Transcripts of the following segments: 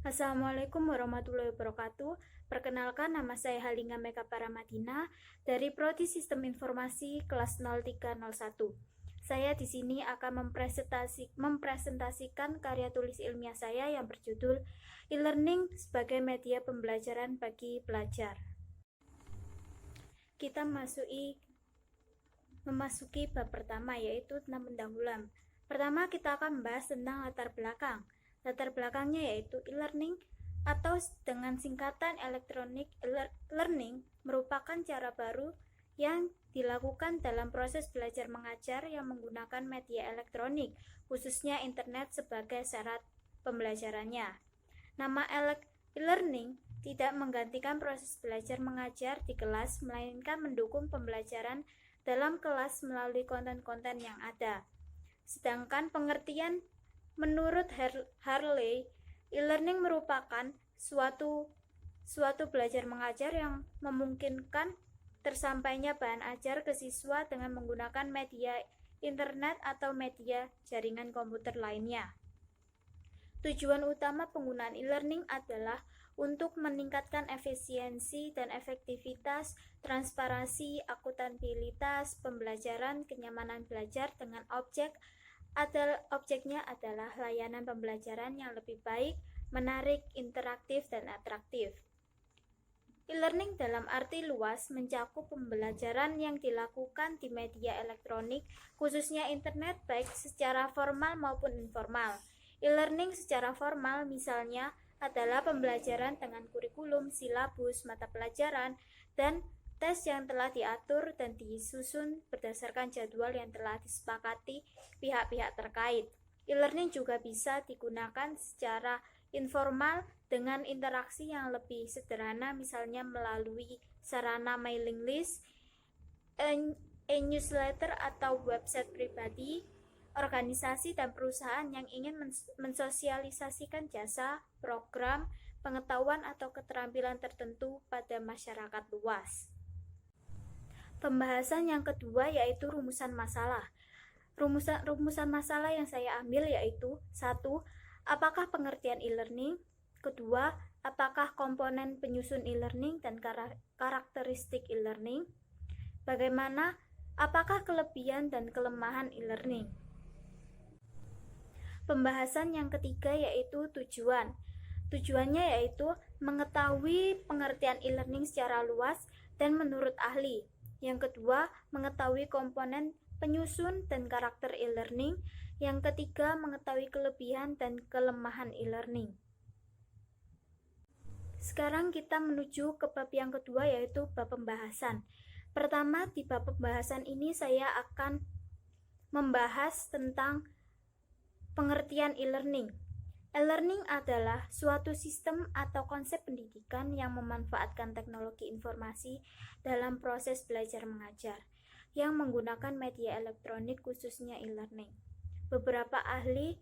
Assalamualaikum warahmatullahi wabarakatuh. Perkenalkan, nama saya Halinga Meka Paramatina dari Prodi Sistem Informasi kelas 0301. Saya di sini akan mempresentasikan karya tulis ilmiah saya yang berjudul E-Learning sebagai Media Pembelajaran bagi Pelajar. Kita memasuki bab pertama, yaitu tentang pendahuluan. Pertama, kita akan membahas tentang latar belakang. Latar belakangnya yaitu e-learning atau dengan singkatan electronic learning merupakan cara baru yang dilakukan dalam proses belajar mengajar yang menggunakan media elektronik, khususnya internet sebagai syarat pembelajarannya. Nama e-learning tidak menggantikan proses belajar mengajar di kelas, melainkan mendukung pembelajaran dalam kelas melalui konten-konten yang ada. Sedangkan pengertian menurut Harley, e-learning merupakan suatu belajar mengajar yang memungkinkan tersampainya bahan ajar ke siswa dengan menggunakan media internet atau media jaringan komputer lainnya. Tujuan utama penggunaan e-learning adalah untuk meningkatkan efisiensi dan efektivitas, transparansi, akuntabilitas pembelajaran, kenyamanan belajar dengan objeknya adalah layanan pembelajaran yang lebih baik, menarik, interaktif, dan atraktif. E-learning dalam arti luas mencakup pembelajaran yang dilakukan di media elektronik, khususnya internet, baik secara formal maupun informal. E-learning secara formal misalnya adalah pembelajaran dengan kurikulum, silabus, mata pelajaran, dan tes yang telah diatur dan disusun berdasarkan jadwal yang telah disepakati pihak-pihak terkait. E-learning juga bisa digunakan secara informal dengan interaksi yang lebih sederhana, misalnya melalui sarana mailing list, e-newsletter atau website pribadi, organisasi dan perusahaan yang ingin mensosialisasikan jasa, program, pengetahuan atau keterampilan tertentu pada masyarakat luas. Pembahasan yang kedua yaitu rumusan masalah. Rumusan masalah yang saya ambil yaitu 1. Apakah pengertian e-learning? Kedua, apakah komponen penyusun e-learning dan karakteristik e-learning? Apakah kelebihan dan kelemahan e-learning? Pembahasan yang ketiga yaitu tujuan. Tujuannya yaitu mengetahui pengertian e-learning secara luas dan menurut ahli. Yang kedua, mengetahui komponen penyusun dan karakter e-learning. Yang ketiga, mengetahui kelebihan dan kelemahan e-learning. Sekarang kita menuju ke bab yang kedua yaitu bab pembahasan. Pertama, di bab pembahasan ini saya akan membahas tentang pengertian e-learning. E-learning adalah suatu sistem atau konsep pendidikan yang memanfaatkan teknologi informasi dalam proses belajar mengajar yang menggunakan media elektronik khususnya e-learning. Beberapa ahli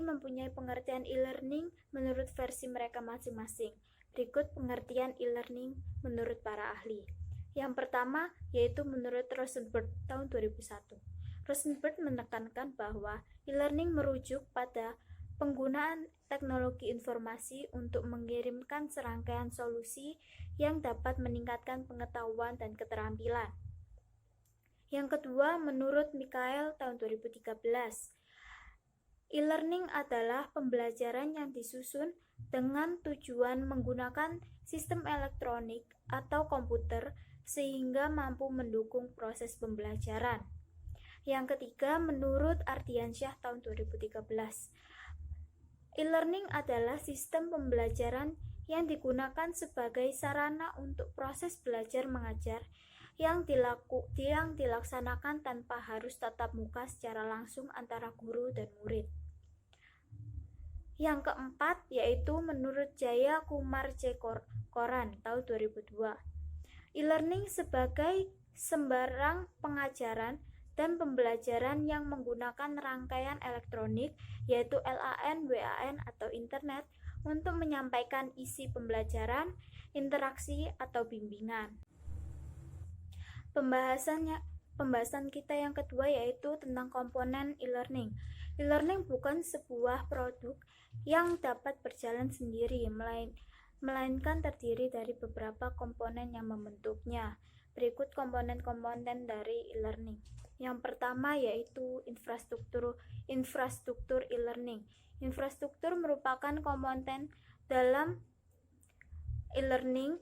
mempunyai pengertian e-learning menurut versi mereka masing-masing. Berikut pengertian e-learning menurut para ahli. Yang pertama yaitu menurut Rosenberg tahun 2001. Rosenberg menekankan bahwa e-learning merujuk pada penggunaan teknologi informasi untuk mengirimkan serangkaian solusi yang dapat meningkatkan pengetahuan dan keterampilan. Yang kedua, menurut Mikhael tahun 2013, e-learning adalah pembelajaran yang disusun dengan tujuan menggunakan sistem elektronik atau komputer sehingga mampu mendukung proses pembelajaran. Yang ketiga, menurut Ardiansyah tahun 2013, e-learning adalah sistem pembelajaran yang digunakan sebagai sarana untuk proses belajar mengajar yang dilaksanakan tanpa harus tatap muka secara langsung antara guru dan murid. Yang keempat, yaitu menurut Jaya Kumar C. Koran tahun 2002, e-learning sebagai sembarang pengajaran dan pembelajaran yang menggunakan rangkaian elektronik yaitu LAN, WAN, atau internet untuk menyampaikan isi pembelajaran, interaksi, atau bimbingan. Pembahasan kita yang kedua yaitu tentang komponen e-learning. E-learning bukan sebuah produk yang dapat berjalan sendiri, melainkan terdiri dari beberapa komponen yang membentuknya. Berikut komponen-komponen dari e-learning. Yang pertama yaitu infrastruktur e-learning. Infrastruktur merupakan komponen dalam e-learning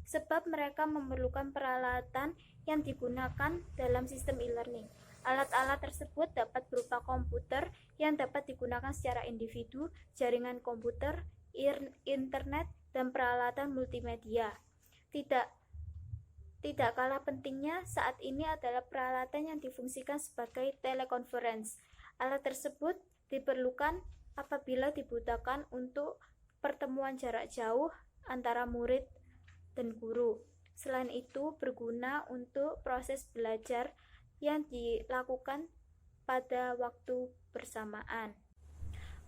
sebab mereka memerlukan peralatan yang digunakan dalam sistem e-learning. Alat-alat tersebut dapat berupa komputer yang dapat digunakan secara individu, jaringan komputer, internet, dan peralatan multimedia. Tidak kalah pentingnya saat ini adalah peralatan yang difungsikan sebagai telekonferensi. Alat tersebut diperlukan apabila dibutuhkan untuk pertemuan jarak jauh antara murid dan guru. Selain itu, berguna untuk proses belajar yang dilakukan pada waktu bersamaan.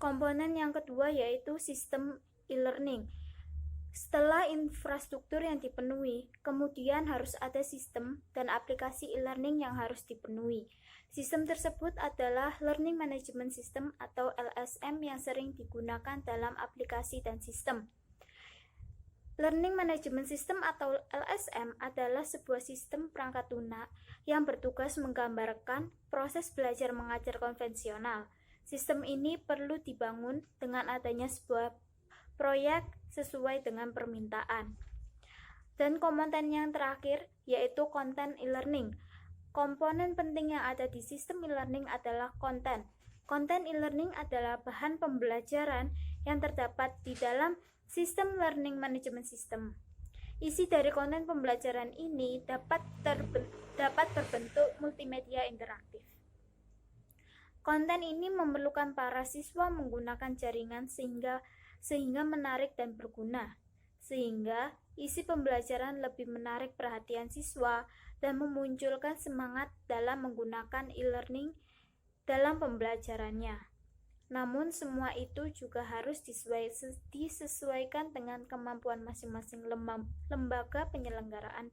Komponen yang kedua yaitu sistem e-learning. Setelah infrastruktur yang dipenuhi, kemudian harus ada sistem dan aplikasi e-learning yang harus dipenuhi. Sistem tersebut adalah Learning Management System atau LSM yang sering digunakan dalam aplikasi dan sistem. Learning Management System atau LSM adalah sebuah sistem perangkat lunak yang bertugas menggambarkan proses belajar mengajar konvensional. Sistem ini perlu dibangun dengan adanya sebuah proyek sesuai dengan permintaan. Dan komponen yang terakhir yaitu konten e-learning. Komponen penting yang ada di sistem e-learning adalah konten. Konten e-learning adalah bahan pembelajaran yang terdapat di dalam sistem Learning Management System. Isi dari konten pembelajaran ini dapat berbentuk multimedia interaktif. Konten ini memerlukan para siswa menggunakan jaringan sehingga menarik dan berguna, sehingga isi pembelajaran lebih menarik perhatian siswa dan memunculkan semangat dalam menggunakan e-learning dalam pembelajarannya. Namun semua itu juga harus disesuaikan dengan kemampuan masing-masing lembaga penyelenggaraan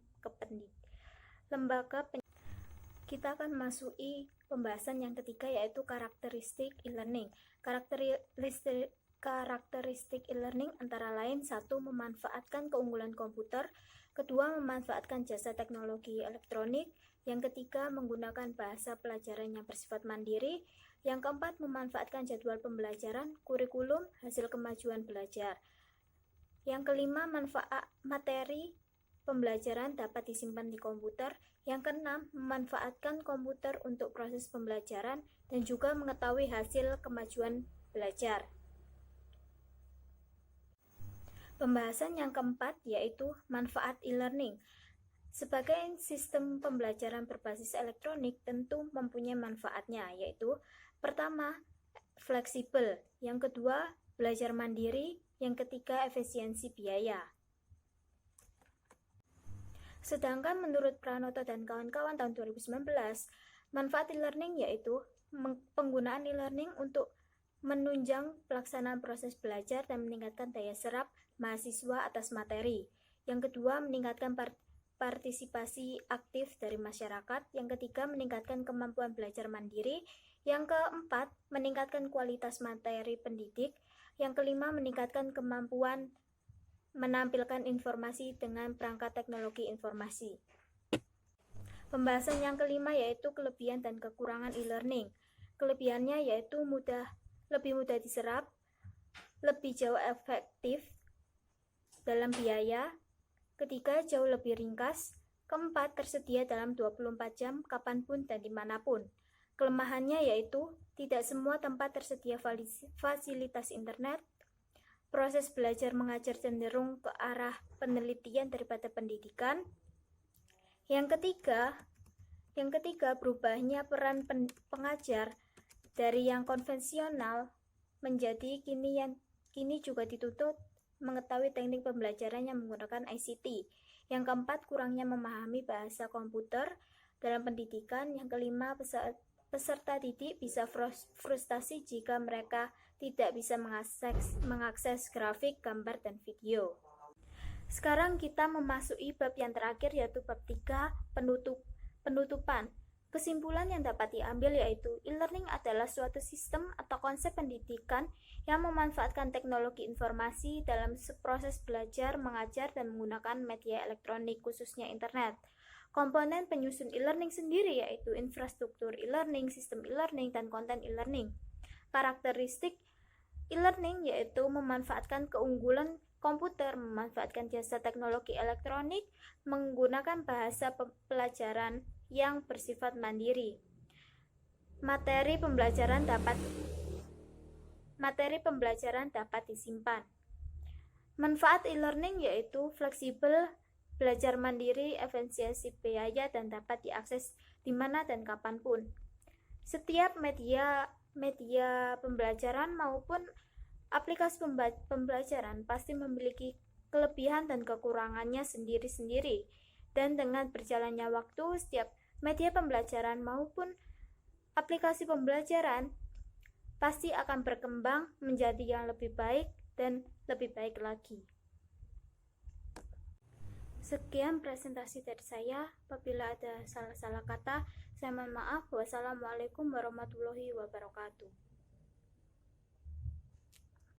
Kita akan memasuki pembahasan yang ketiga yaitu karakteristik e-learning. Karakteristik e-learning antara lain: 1. Memanfaatkan keunggulan komputer, 2. Memanfaatkan jasa teknologi elektronik, yang ketiga menggunakan bahasa pelajaran yang bersifat mandiri, yang keempat memanfaatkan jadwal pembelajaran, kurikulum, hasil kemajuan belajar, yang kelima manfaat materi pembelajaran dapat disimpan di komputer, yang keenam memanfaatkan komputer untuk proses pembelajaran dan juga mengetahui hasil kemajuan belajar. Pembahasan yang keempat yaitu manfaat e-learning. Sebagai sistem pembelajaran berbasis elektronik tentu mempunyai manfaatnya, yaitu pertama, fleksibel, yang kedua, belajar mandiri, yang ketiga, efisiensi biaya. Sedangkan menurut Pranoto dan kawan-kawan tahun 2019, manfaat e-learning yaitu penggunaan e-learning untuk menunjang pelaksanaan proses belajar dan meningkatkan daya serap mahasiswa atas materi. Yang kedua, meningkatkan partisipasi aktif dari masyarakat. Yang ketiga, meningkatkan kemampuan belajar mandiri. Yang keempat, meningkatkan kualitas materi pendidik. Yang kelima, meningkatkan kemampuan menampilkan informasi dengan perangkat teknologi informasi. Pembahasan yang kelima yaitu kelebihan dan kekurangan e-learning. Kelebihannya yaitu lebih mudah diserap, lebih jauh efektif dalam biaya, ketiga jauh lebih ringkas, keempat tersedia dalam 24 jam kapanpun dan dimanapun. Kelemahannya yaitu tidak semua tempat tersedia fasilitas internet, proses belajar mengajar cenderung ke arah penelitian daripada pendidikan. Yang ketiga berubahnya peran pengajar dari yang konvensional menjadi kini juga dituntut mengetahui teknik pembelajaran yang menggunakan ICT. Yang keempat, kurangnya memahami bahasa komputer dalam pendidikan. Yang kelima, peserta didik bisa frustasi jika mereka tidak bisa mengakses grafik, gambar, dan video. Sekarang kita memasuki bab yang terakhir yaitu bab 3, penutupan. Kesimpulan yang dapat diambil yaitu e-learning adalah suatu sistem atau konsep pendidikan yang memanfaatkan teknologi informasi dalam proses belajar, mengajar, dan menggunakan media elektronik, khususnya internet. Komponen penyusun e-learning sendiri yaitu infrastruktur e-learning, sistem e-learning, dan konten e-learning. Karakteristik e-learning yaitu memanfaatkan keunggulan komputer, memanfaatkan jasa teknologi elektronik, menggunakan bahasa pelajaran yang bersifat mandiri. Materi pembelajaran dapat disimpan. Manfaat e-learning yaitu fleksibel, belajar mandiri, efisiensi biaya, dan dapat diakses di mana dan kapanpun. Setiap media pembelajaran maupun aplikasi pembelajaran pasti memiliki kelebihan dan kekurangannya sendiri-sendiri, dan dengan berjalannya waktu, setiap media pembelajaran maupun aplikasi pembelajaran pasti akan berkembang menjadi yang lebih baik dan lebih baik lagi. Sekian presentasi dari saya. Apabila ada salah-salah kata, saya mohon maaf. Wassalamualaikum warahmatullahi wabarakatuh.